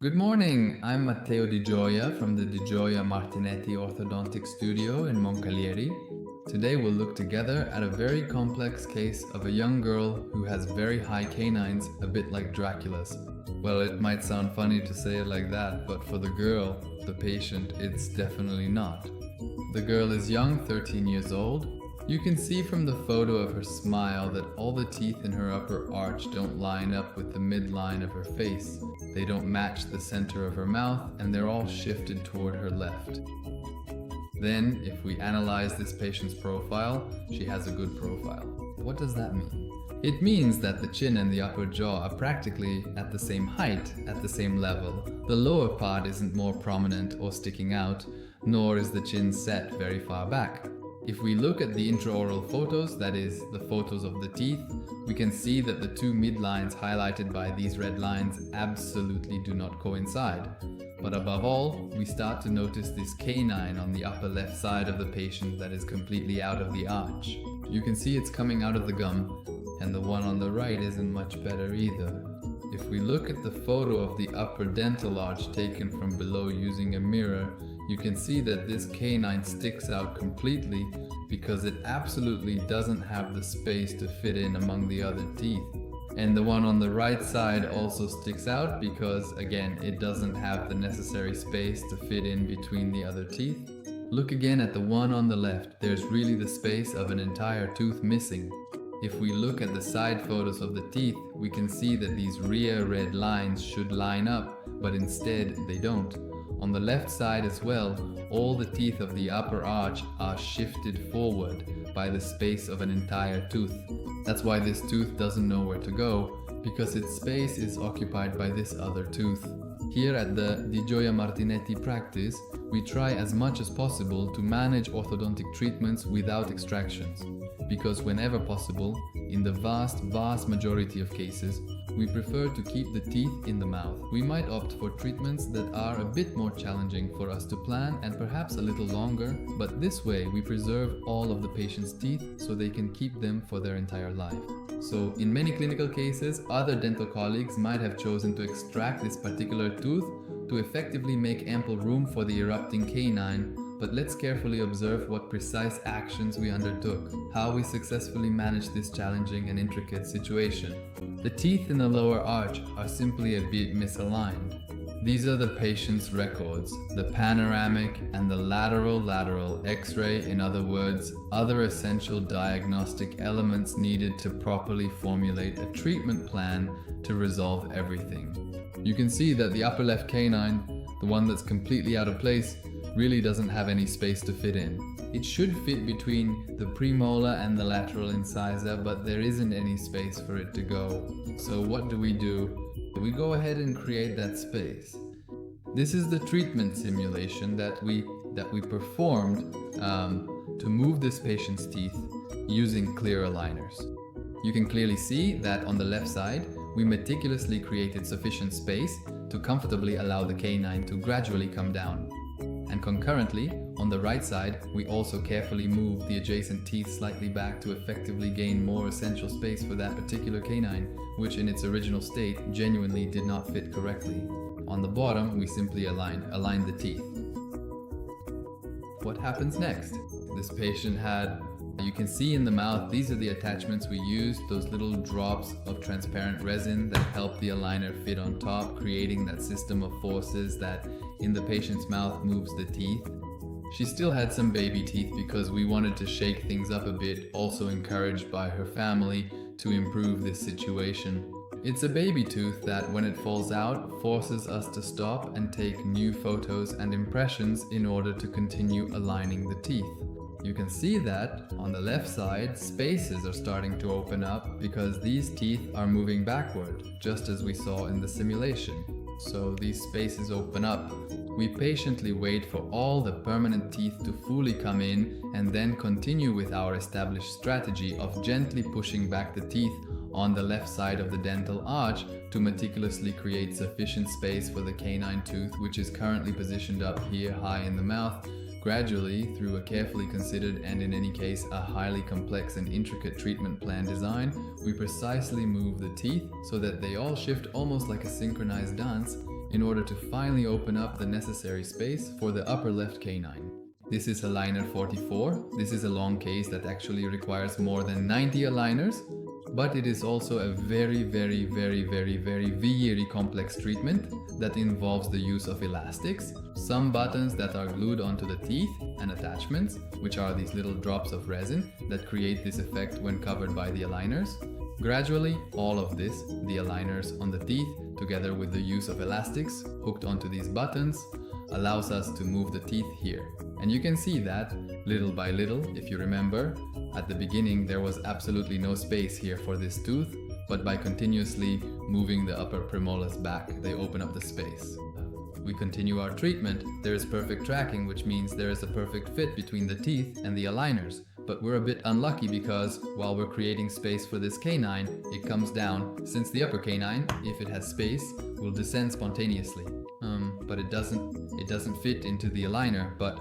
Good morning, I'm Matteo Di Gioia from the Di Gioia Martinetti Orthodontic Studio in Moncalieri. Today we'll look together at a very complex case of a young girl who has very high canines, a bit like Dracula's. Well, it might sound funny to say it like that, but for the girl, the patient, it's definitely not. The girl is young, 13 years old. You can see from the photo of her smile that all the teeth in her upper arch don't line up with the midline of her face. They don't match the center of her mouth, and they're all shifted toward her left. Then, if we analyze this patient's profile, she has a good profile. What does that mean? It means that the chin and the upper jaw are practically at the same height, at the same level. The lower part isn't more prominent or sticking out, nor is the chin set very far back. If we look at the intraoral photos, that is, the photos of the teeth, we can see that the two midlines highlighted by these red lines absolutely do not coincide. But above all, we start to notice this canine on the upper left side of the patient that is completely out of the arch. You can see it's coming out of the gum, and the one on the right isn't much better either. If we look at the photo of the upper dental arch taken from below using a mirror, you can see that this canine sticks out completely because it absolutely doesn't have the space to fit in among the other teeth. And the one on the right side also sticks out because, again, it doesn't have the necessary space to fit in between the other teeth. Look again at the one on the left. There's really the space of an entire tooth missing. If we look at the side photos of the teeth, we can see that these rear red lines should line up, but instead they don't. On the left side as well, all the teeth of the upper arch are shifted forward by the space of an entire tooth. That's why this tooth doesn't know where to go, because its space is occupied by this other tooth. Here at the Di Gioia Martinetti practice, we try as much as possible to manage orthodontic treatments without extractions, because whenever possible, in the vast majority of cases, we prefer to keep the teeth in the mouth. We might opt for treatments that are a bit more challenging for us to plan and perhaps a little longer, but this way we preserve all of the patient's teeth so they can keep them for their entire life. So in many clinical cases, other dental colleagues might have chosen to extract this particular tooth to effectively make ample room for the erupting canine, but let's carefully observe what precise actions we undertook, how we successfully managed this challenging and intricate situation. The teeth in the lower arch are simply a bit misaligned. These are the patient's records, the panoramic and the lateral X-ray, in other words, other essential diagnostic elements needed to properly formulate a treatment plan to resolve everything. You can see that the upper left canine, the one that's completely out of place, really doesn't have any space to fit in. It should fit between the premolar and the lateral incisor, but there isn't any space for it to go. So what do? We go ahead and create that space. This is the treatment simulation that we performed to move this patient's teeth using clear aligners. You can clearly see that on the left side, we meticulously created sufficient space to comfortably allow the canine to gradually come down. And concurrently, on the right side, we also carefully moved the adjacent teeth slightly back to effectively gain more essential space for that particular canine, which in its original state genuinely did not fit correctly. On the bottom, we simply aligned the teeth. What happens next? This patient had, you can see in the mouth, these are the attachments we used, those little drops of transparent resin that help the aligner fit on top, creating that system of forces that in the patient's mouth moves the teeth. She still had some baby teeth because we wanted to shake things up a bit, also encouraged by her family to improve this situation. It's a baby tooth that, when it falls out, forces us to stop and take new photos and impressions in order to continue aligning the teeth. You can see that on the left side, spaces are starting to open up because these teeth are moving backward, just as we saw in the simulation. So these spaces open up. We patiently wait for all the permanent teeth to fully come in and then continue with our established strategy of gently pushing back the teeth on the left side of the dental arch to meticulously create sufficient space for the canine tooth, which is currently positioned up here high in the mouth. Gradually, through a carefully considered and in any case a highly complex and intricate treatment plan design, we precisely move the teeth so that they all shift almost like a synchronized dance in order to finally open up the necessary space for the upper left canine. This is aligner 44. This is a long case that actually requires more than 90 aligners, but it is also a very complex treatment that involves the use of elastics, some buttons that are glued onto the teeth, and attachments, which are these little drops of resin that create this effect when covered by the aligners. Gradually, all of this, the aligners on the teeth, together with the use of elastics hooked onto these buttons, allows us to move the teeth here. And you can see that, little by little, if you remember, at the beginning there was absolutely no space here for this tooth, but by continuously moving the upper premolars back, they open up the space. We continue our treatment. There is perfect tracking, which means there is a perfect fit between the teeth and the aligners. But we're a bit unlucky because while we're creating space for this canine, it comes down, since the upper canine, if it has space, will descend spontaneously. But it doesn't fit into the aligner, but